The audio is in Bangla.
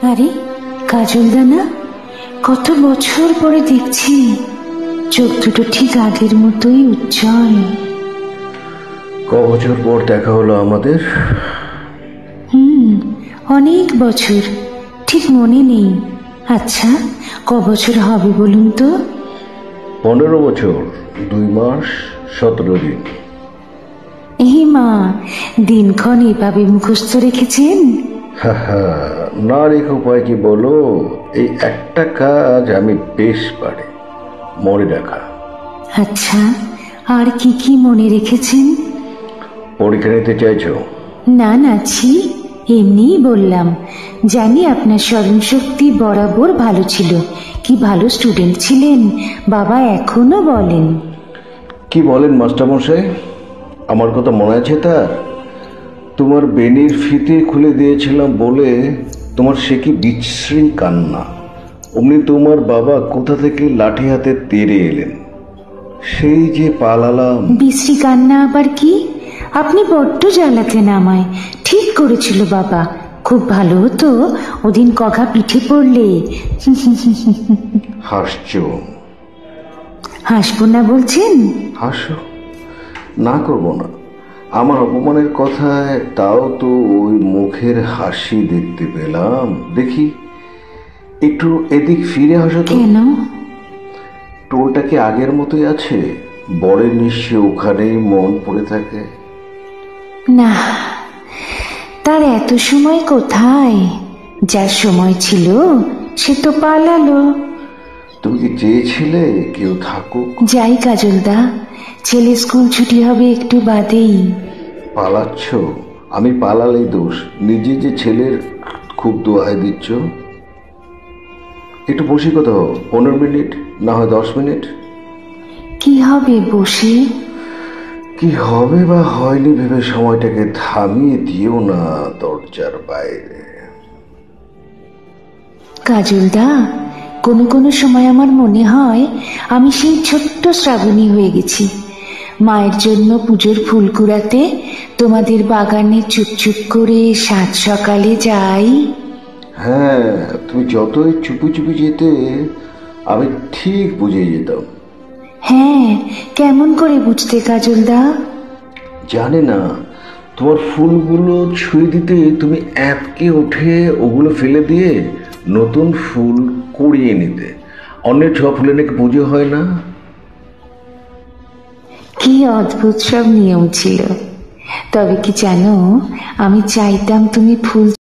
আরে কাজলদা না, কত বছর পরে দেখছি। চোখ দুটো ঠিক আগের মতোই উজ্জ্বল। ক বছর পর দেখা হলো আমাদের? অনেক বছর, ঠিক মনে নেই। আচ্ছা, ক বছর হবে বলুন তো? 15 বছর 2 মাস 17 দিন। এই মা, দিনক্ষণ এভাবে মুখস্থ রেখেছেন? না রেখে উপায় কি বলো? এই একটা কাজ আমি বেশ পারি, মনে রাখা। আচ্ছা, আর কি কি মনে রেখেছেন? পরীক্ষা নিতে চাইছো? না না, ছি, এমনিই বললাম। জানি আপনার স্মরণ শক্তি বরাবর ভালো ছিল, কি ভালো স্টুডেন্ট ছিলেন, বাবা এখনো বলেন। কি বলেন মাস্টারমশাই? আমার কথা মনে আছে তার? তোমার বেনির ফিতে খুলে দিয়েছিলাম বলে তোমার সে কি বিশ্রী কান্না। অমনি তোমার বাবা কোথা থেকে লাঠি হাতে তেড়ে এলেন, সেই যে পালালাম। বিশ্রী কান্না আবার কি? আপনি বড্ড জ্বালাতেন আমায়। ঠিক করেছিল বাবা, খুব ভালো হতো ওদিন কঘা পিঠে পড়লে। হাসছো? হাসবো না বলছেন? হাসো, না করবো না। আমার অপমানের কথায় তাও তো ওই মুখের হাসি দেখতে পেলাম। দেখি একটু এদিক ফিরে হাসো তো। কেন? টোলটা কি আগের মতোই আছে? বরের নিশ্চয় ওখানেই মন পড়ে থাকে। না, তার এত সময় কোথায়? যার সময় ছিল সে তো পালালো। তুমি কি চেয়েছিলে কেউ থাকুক? যাই কাজলদা, ছেলে স্কুল ছুটি হবে একটু বাদেই। পালাচ্ছ? আমি পালালেই দোষ, নিজে যে ছেলের খুব দোহাই দিচ্ছ। একটু বসি কোথাও, 15 মিনিট, না হয় 10 মিনিট। কি হবে বসে? কি হবে বা হয়নি ভেবে সময়টাকে থামিয়ে দিও না দরজার বাইরে। কাজলদা, কোনো কোনো সময় আমার মনে হয় আমি সেই ছোট্ট শ্রাবণী হয়ে গেছি। মায়ের জন্য পুজোর ফুল কুড়াতে তোমাদের বাগানে চুপচুপ করে সাত সকালে যাই। হ্যাঁ, তুমি যতই চুপি চুপি যেতে আমি ঠিক বুঝে যেতাম। হ্যাঁ, কেমন করে বুঝতে কাজলদা? জানি না, তোমার ফুলগুলো ছুঁয়ে দিতে তুমি অ্যাপকে উঠে ওগুলো ফেলে দিয়ে নতুন ফুল কুড়িয়ে নিতে। অন্যের ছোঁয়া ফুলে নাকি পুজো হয় না। কি অদ্ভুত সব নিয়ম ছিল। তবে কি জানো, আমি চাইতাম তুমি ফুল